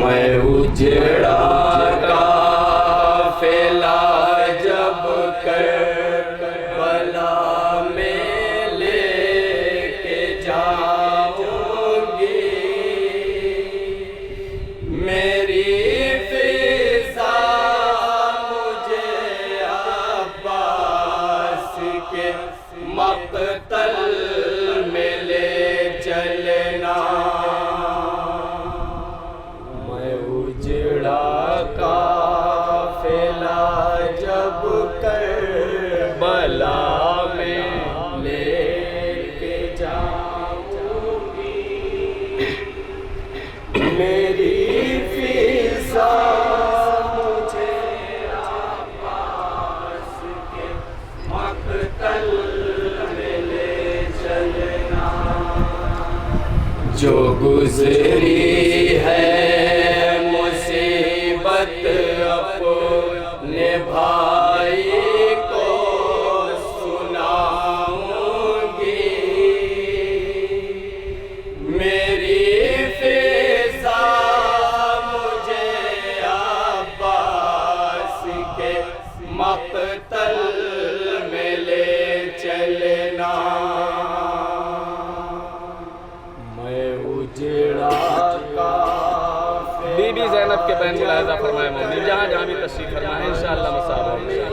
मैं उजड़ा काफिला जब करबला में लेके जाऊंगी, मेरी फिजा मुझे अब्बास के मक़तल में ले चलना। मैं उजड़ा काफिला जब करबला में लेके जाऊंगी, मेरी फिजा मुझे अब्बास के मक़तल में ले चलना। जो गुज़री है मुसीबत अपने भाई को सुनाऊंगी, मेरी फिजा मुझे अब्बास के मक़तल में ले चलना। मैं उजड़ा बीबी ज़ैनब के बहन मुलाहिज़ा फरमाए मौनी जहाँ जहाँ भी तशरीफ़ फरमाए इंशाअल्लाह मसाब होगा।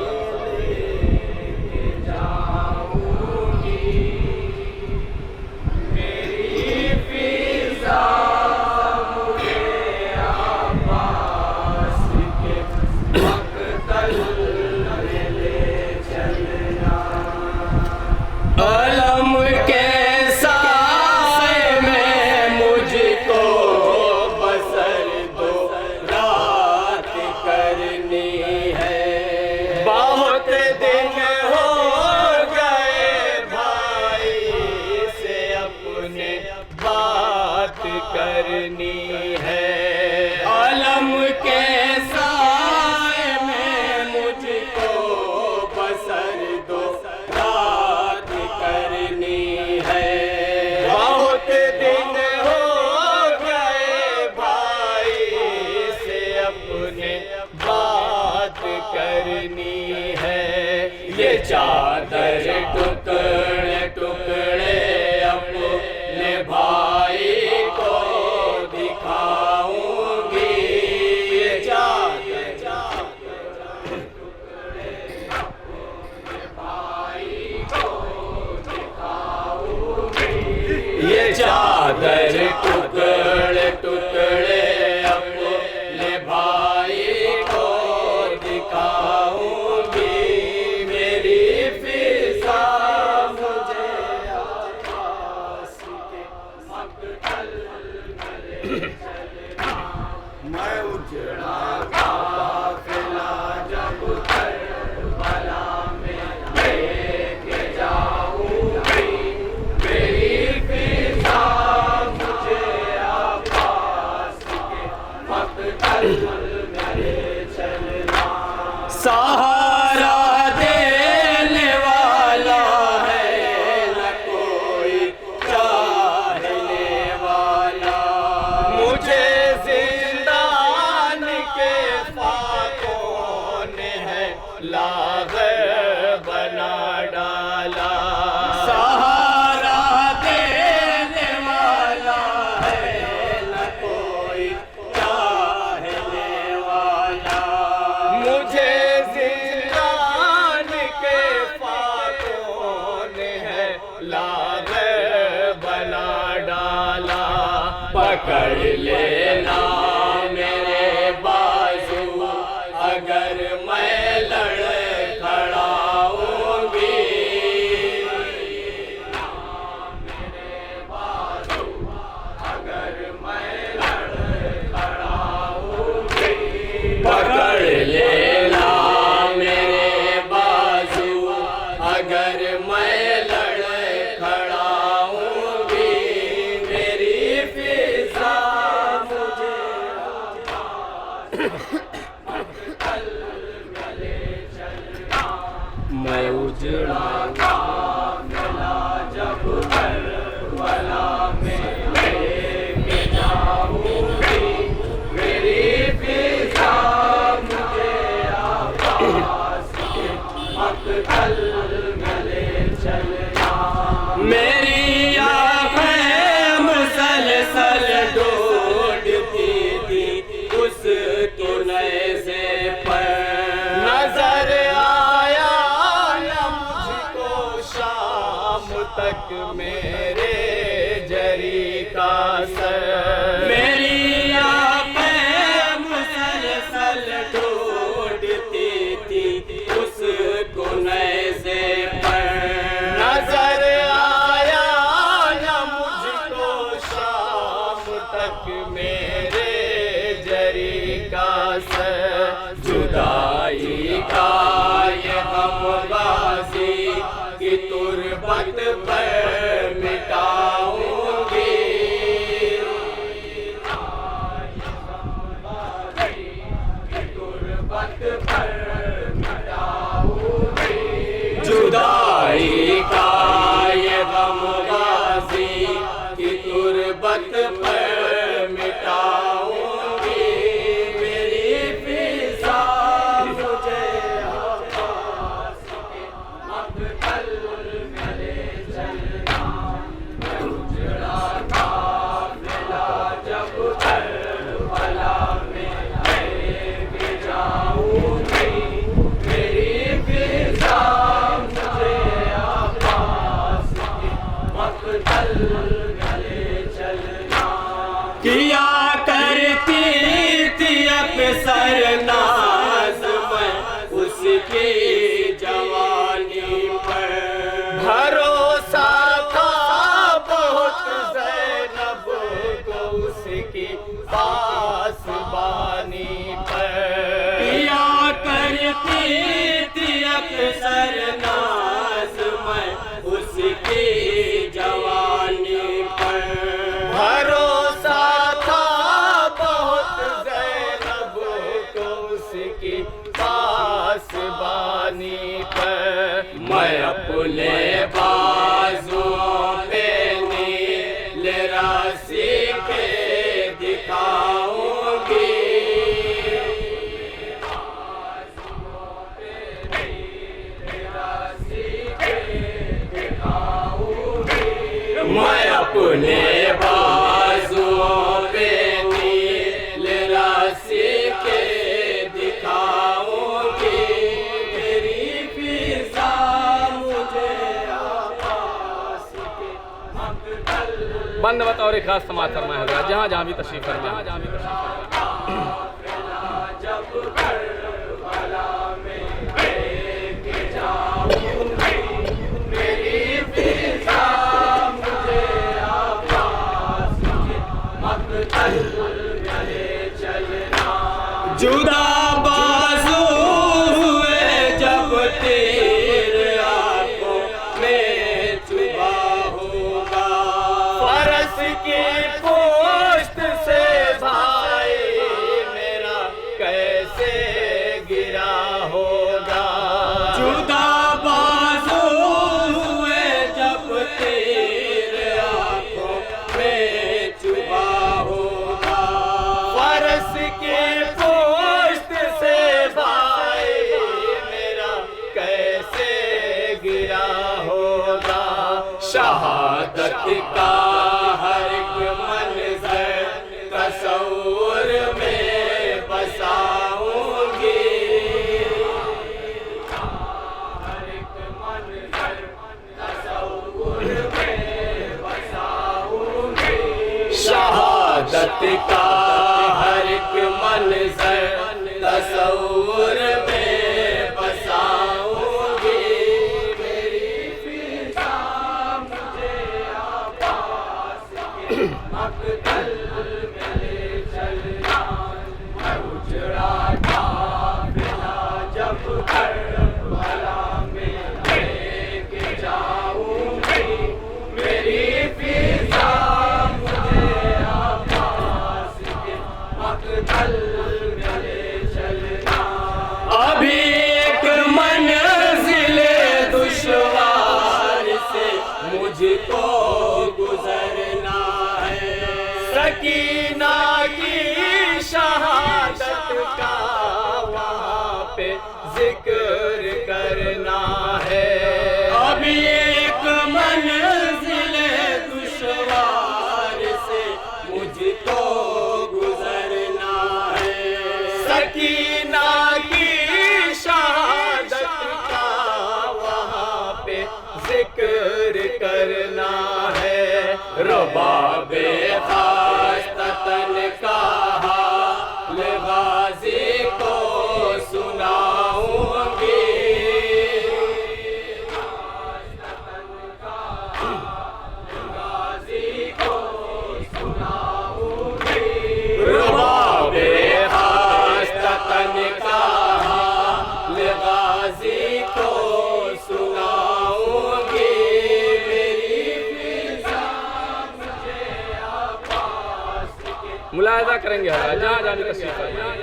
अलम के साए में मुझको बसर दो रात करनी है, बहुत दिन हो गए भाई से अपने बात करनी है। अलम के साए में मुझको बसर दो रात करनी है, बहुत दिन हो गए भाई से अपने बात करनी है। ये चादर टुकड़े टुकड़े अपने भाई को दिखाऊंगी, ये चादर ये चादर टुकड़े टुकड़े अपने भाई को दिखाऊंगी, मेरी फिजा मुझे अब्बास के मक़तल में ले चलना। मैं उजड़ा काफिला जब करबला में लेके जाऊंगी, मेरी फिजा मुझे अब्बास के मक़तल में ले चलना। सहारा देने वाला है न कोई चाहने वाला, मुझे जिंदान के फाकों ने है लाग़र बना डाला। सहारा देने वाला है न कोई चाहने वाला, मुझे जिंदान के फाकों ने है लाग़र बना डाला। पकड़ लेना मेरे बाजू अगर मैं लड़ खड़ाऊंगी, अगर मैं लड़ खड़ाऊंगी। पकड़ लेना मेरे बाजू अगर मैं लड़ खड़ाऊंगी, मेरी फिजा मुझे मक़तल में ले चलना। मैं उजड़ा काफिला जब करबला में लेके जाऊंगी, मेरी का सर जुदाई का ये हम गाजी की तुरबत पर मिटाऊंगी जुदाई का ये गम गाजी की तुरबत पर मिटाऊंगी मेरी फिजा मुझे आवाज़ के मक़तल में ले चलना मैं उजड़ा काफ़िला जब करबला में लेके जाऊंगी मेरी फिजा किया करती थी अक्सर नाज़ मैं उसकी जवानी पर भरोसा था बहुत ज़ैनब को उसकी पासबानी पर किया करती थी अक्सर नाज़ मैं उसकी जवानी पर भरोसा था बहुत ज़ैनब को उसकी पासबानी पर मैं अपने बाजुओं पे नील राशि के दिखाऊंगी मैं अपने बाजुओं पे नील राशि के दिखाऊंगी मेरी फिजा मुझे आवाज़ के मक़तल बंद बतौर खास समाज फरमाए हज़रात जहाँ जहाँ भी तशरीफ़ फरमाए जब करबला में लेके जाऊंगी मेरी फिजा मुझे आवाज़ के मक़तल में ले चलना जुदा बाजू हुए जब तीर आंखों में चुभा होगा फरस की पोस्ट से भाई मेरा कैसे गिरा होगा जुदा बाजू हुए जब तीर आंखों में चुभा होगा फरस की पोस्ट से भाई मेरा कैसे गिरा होगा शहादत का हर एक मंज़र तस्वुर में बसाऊंगी हर एक मंज़र तस्वुर में बसाऊंगी शहादत का हर एक मंज़र तस्वुर में बसाऊंगी मेरी फिजा मुझे आवाज़ के मक़तल में ले चलना मैं उजड़ा काफ़िला जब करबला में लेके जाऊंगी मेरी फिजा मुझे आवाज़ के मक़तल में ले चलना अभी एक मंज़िल दुश्वार से मुझको गुजरना है सकीना की शहादत का वहाँ पे जिक्र करना है अभी एक मंज़िल दुश्वार से मुझको गुजरना है सकीना की शहादत का वहाँ पे जिक्र करना है रबाबे खास्तन का हाल गाज़ी को सुनाऊंगी गाज़ी को सुनाऊंगी रबाबे करेंगे हजरत, जहाँ जहाँ भी तशरीफ फरमाएं।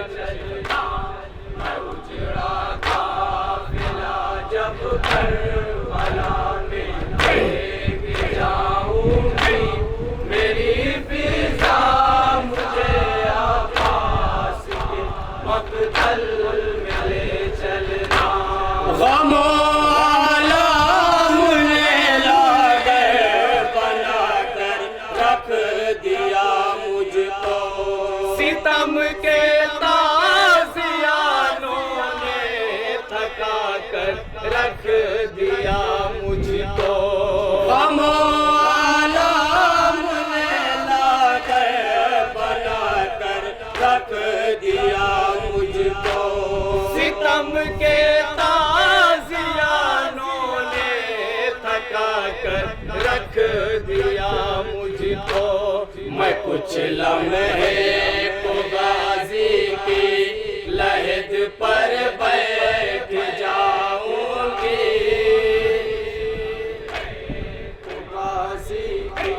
जब करबला में लेके जाऊंगी मेरी फिजा मुझे आकाश के मक़तल में ले चलना। गमो आलम ने लागे बना कर रख दिया मुझको, सितम के रख दिया मुझको। गम आलम ने लाकर बना कर रख दिया मुझको, सितम के ताज़ियानों ने थका कर रख दिया मुझको। मैं कुछ लम्हे को गाजी की लहद पर बैठ जाऊंगी, गाजी की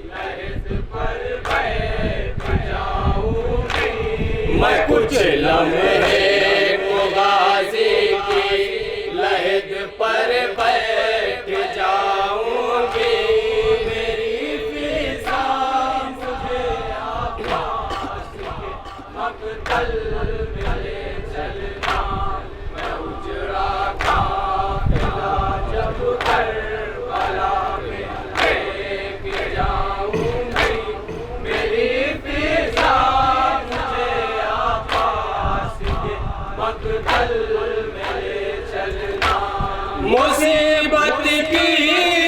लहद पर बैठ जाऊंगी। मैं कुछ लम्हे को गाजी की लहद पर बैठ जाऊंगी, मेरी फिजा मुझे आकाश के मक़तल में ले चलना। मैं उजड़ा काफ़िला जब करबला में लेके जाऊंगी, मेरी फिजा मुझे आकाश के मक़तल में ले चलना। मुसीबत की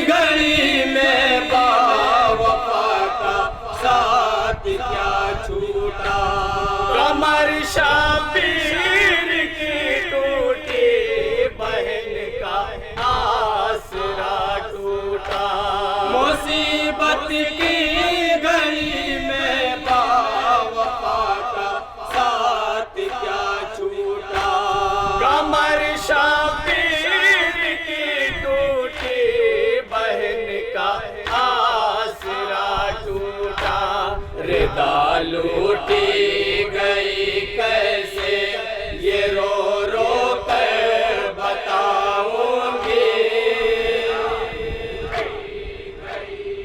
घड़ी में बावफा का साथ क्या छूटा, कमर शबीर की टूटी बहन का आसरा टूटा। मुसीबत की घड़ी में बावफा का साथ क्या छूटा, कमर शबीर की टूटी बहन का आसरा टूटा। रिदा लूटी गई कैसे ये रो रो कर बताऊंगी,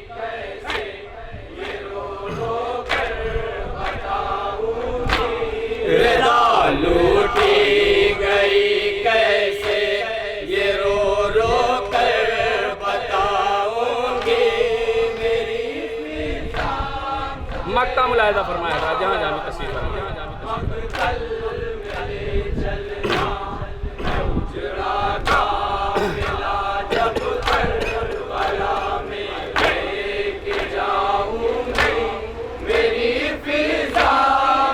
कैसे ये रो रो कर बताऊंगी। रिदा लूटी गई कैसे ये रो रो कर बताऊंगी, मेरी फिजा मक्ता मुलाहिजा फरमाया था, जहाँ जहाँ भी तशरीफ फरमाएं। मक़तल में ले चलना। मैं उजड़ा काफ़िला जब करबला में लेके जाऊंगी, मेरी फिजा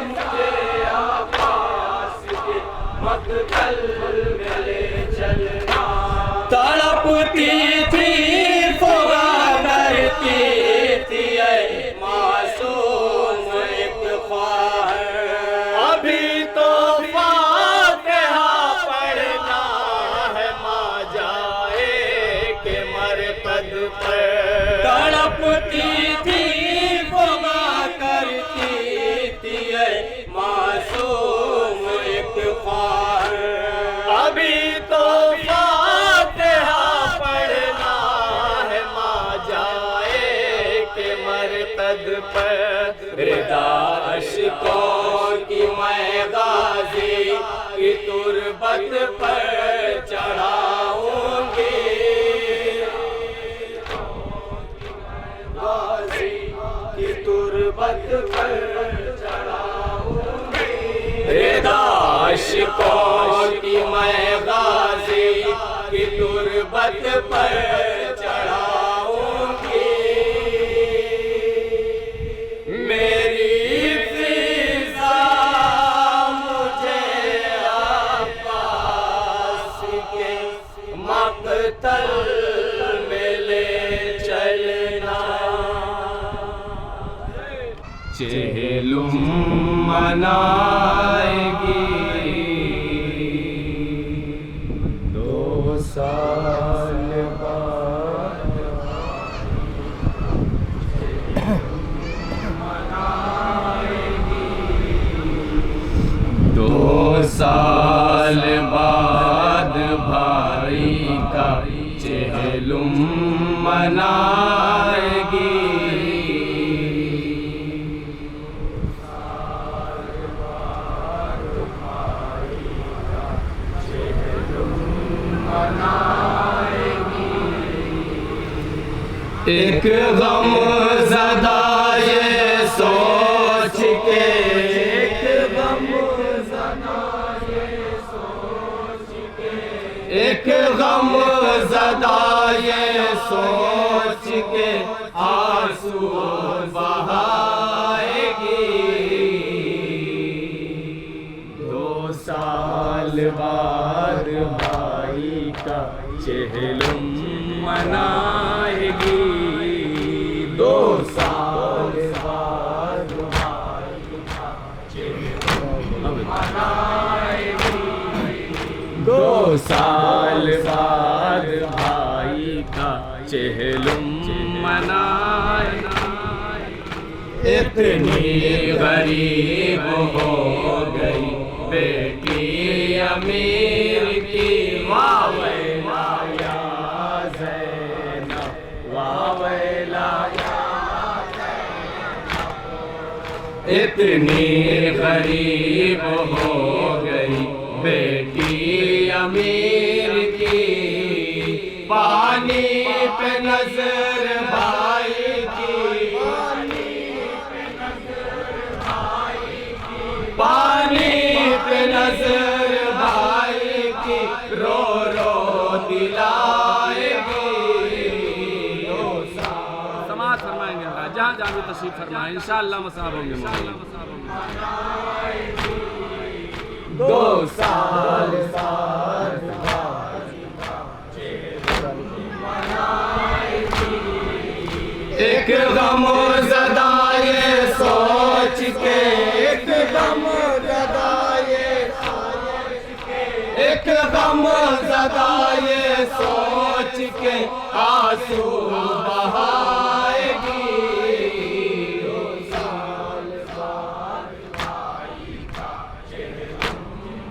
मुझे आकाश के मक़तल में ले चलना। तड़पती थी फुगा करती थी ऐ मासूम एक ख्वाहिश, अभी तो फातिहा पढ़ना है माँ जाए के मरकद पर। तड़पती थी फुगा करती थी ऐ मासूम एक ख्वाहिश, अभी तो फातिहा पढ़ना है माँ जाए के मरकद पर। रिदा अश्कों की मैं गाजी की तुरबत पर चढ़ाऊंगी, गाजी की तुरबत पर चढ़ाऊंगी। रिदा अश्कों की मैं गाजी की तुरबत पर चढ़ाऊंगी, मेरी फिजा मुझे आकाश के मक़तल में ले चलना। चेहलुम मनाएगी 2 साल बाद, मनाएगी साल बाद भाई का चेहलुम मनाएगी। एक गम ज़दा ये सोच के, एक गम ज़दा ये सोच के, एक गम ज़दा ये सोच के आंसू बहाएगी। 2 साल बाद भाई का चेहलुम मनाएगी। 2 साल बाद भाई का चेहलुम मनाएगी। 2 साल बाद भाई का चेहलुम मनाएगी। इतनी गरीब हो गई बेटी अमीर की, वावेला या ज़ैनब, वावेला या ज़ैनब। इतनी गरीब हो गई बेटी अमीर की, पानी पे नजर भाई की, पानी पे नजर भाई की, रो रो दिलाएगी। समाज फरमाएंगे जहाँ जहाँ भी तशरीफ फरमाए इंशाअल्लाह मसाब होंगे। 2 साल एक गम ज़दा ये सोच के, एक गम ज़दा ये सोच के, एक गम ज़दा ये सोच के आंसू बहाएगी। 2 साल बाद भाई का चेहलुम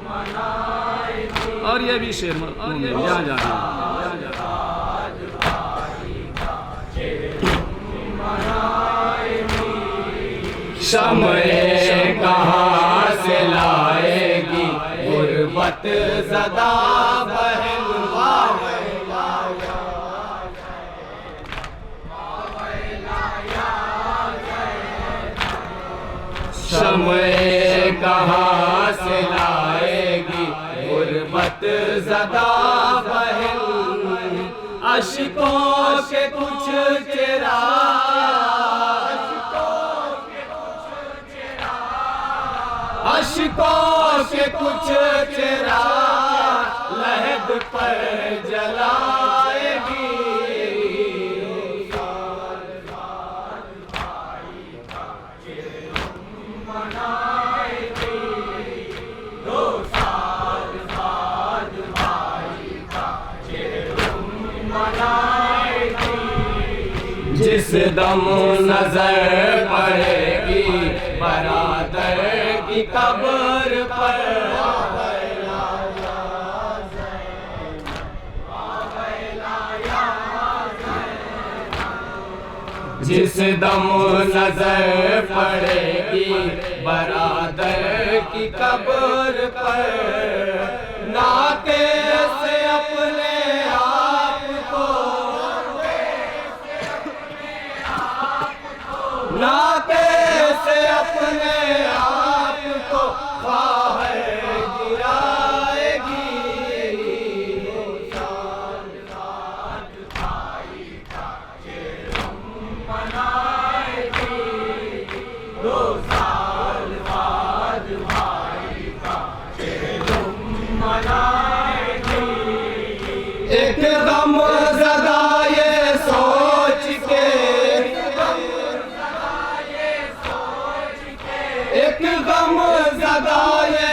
मनाएगी। और ये भी शेर जहाँ जहाँ शम्ए कहाँ से लाएगी गुर्बत ज़दा बहन, वावेला शम्ए कहाँ से लाएगी गुर्बत ज़दा बहन। अश्कों के कुछ अश्कों के कुछ चिराग लहद पर जलाएगी। 2 साल बाद भाई का चेहलुम मनाएगी। 2 साल बाद भाई का चेहलुम मनाएगी। जिस दम नजर पड़ेगी बरादर की कब्र पर, जिस दम नजर पड़ेगी बरादर की कब्र पर, नाते से अपने आप को, नाते से अपने आप को ख्वाहिर गिराएगी। 2 साल बाद भाई का चेहलुम मनाएगी। 2 साल बाद भाई का चेहलुम मनाएगी। एक गम ज़दा ये सोच के, एक गम ज़दा ये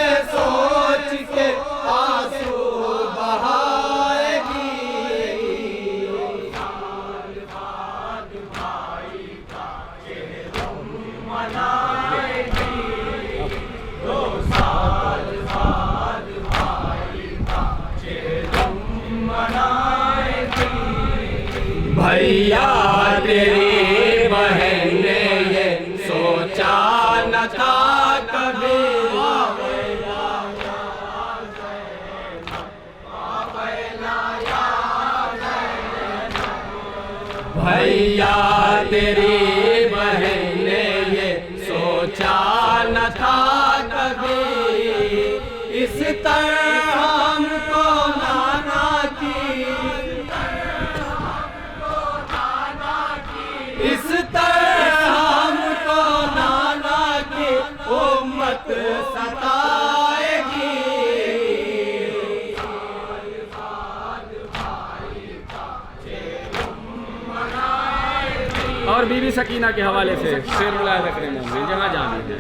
इस तरह हमको नाना की, इस तरह हमको नाना की उम्मत सताएगी। और बीबी सकीना के हवाले से शेर मुलायज़ अकरम मोमिन जहाँ जामी है।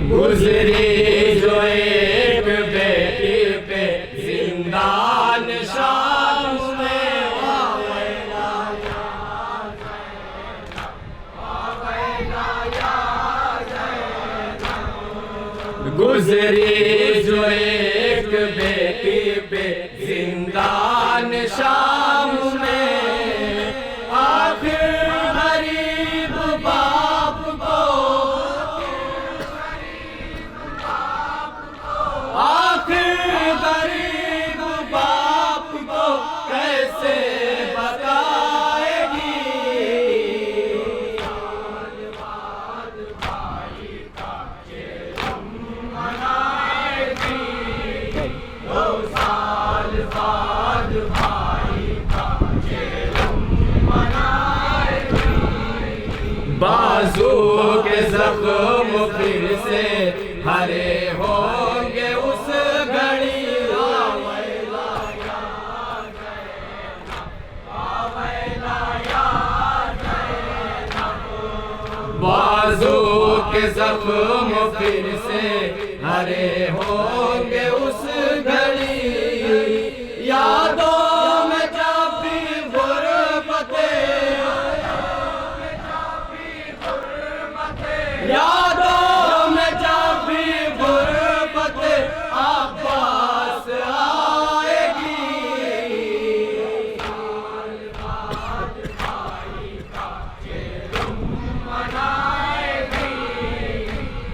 गुजरी जो एक बेटी पे जिंदान शाम में, गुजरी जो एक बेटी पे जिंदान शाम में, आखिर गरीब बाप को, आखिर गरीब बाप को कैसे बताएगी। बाजू के जख्म फिर से हरे होंगे उस घड़ी, बाजू के जख्म फिर से हरे होंगे उस घड़ी, यादों में जब भी गुर्बते, यादों में जब भी गुर्बत अब्बास आएगी।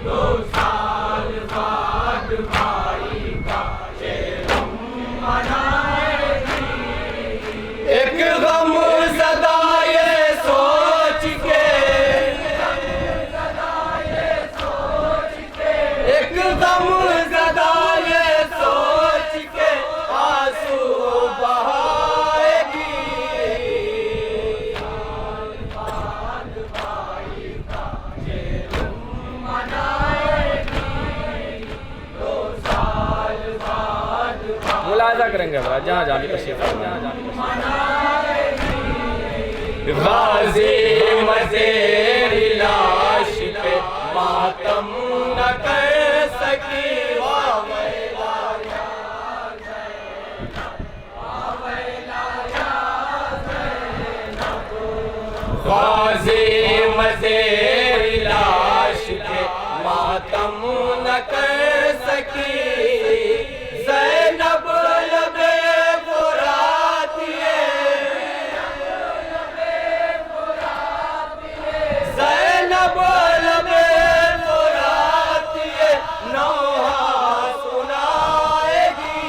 दो साल बाद भाई का चेलम मनाएगी। एक गम ज़दा ये सोच के, एक गम ज़दा ये सोच के आंसू बहाएगी। मुलायज़ा करेंगे जहाँ जामी तशरीफ़ फरमाए। गाज़ी मज़ेरी लाश पे मातम न कर सकी, गाज़ी मज़ेरी लाश पे मातम न कर सकी। ज़ैनब लबे फुरातिए, ज़ैनब लबे फुरातिए नौहा सुनाएगी।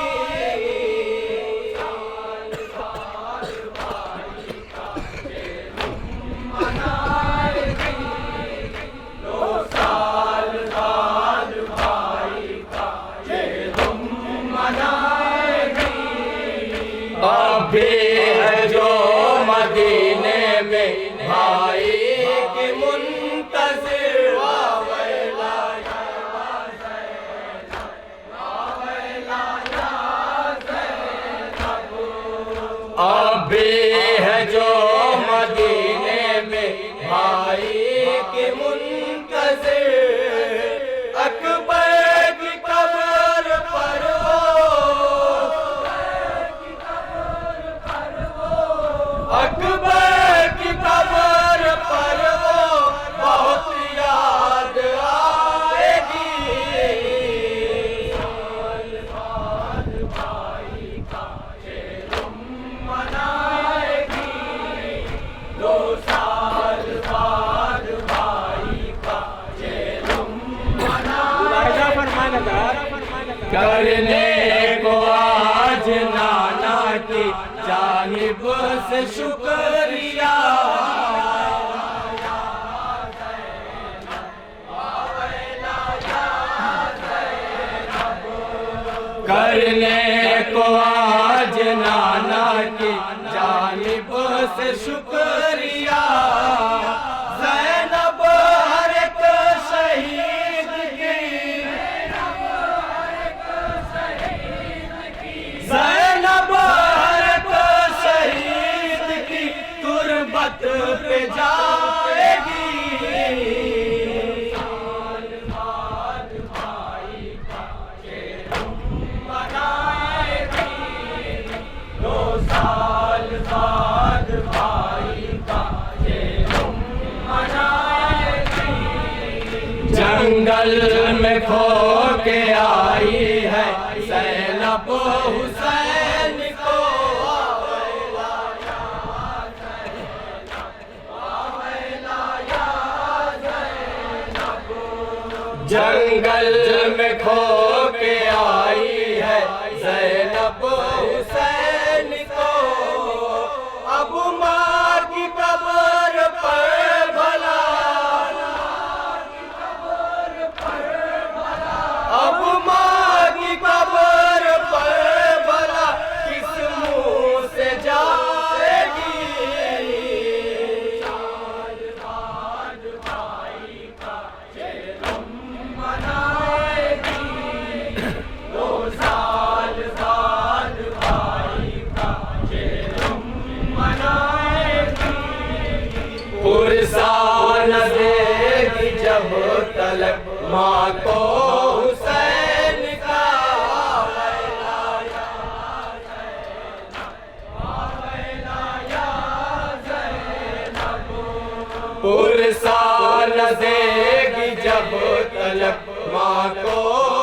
दो साल बाद भाई का चेलम मनाएगी। अभी है जो मदीने में भाई की मुंतज़िर, अभी है जो मदीने में भाई की मुंतज़िर, अकबर की कब्र पर वो, अकबर की कब्र पर वो बहुत याद आएगी। दो साल बाद भाई का चेलम करने को आज नाना की जानिब से शुक्रिया। से शुक्रिया ज़ैनब हर एक शहीद की, ज़ैनब हर एक शहीद की तुरबत पे जाएगी। जंगल में खो के आई है ज़ैनब हुसैन को, जंगल में खो के आई है ज़ैनब हुसैन को। अब माँ की कब्र पर भला, अब माँ की कब्र पर भला किस मुँह से जाएगी। पुरसा न देगी जब तलक माँ को हुसैन का, पुरसा न देगी जब तलक माँ को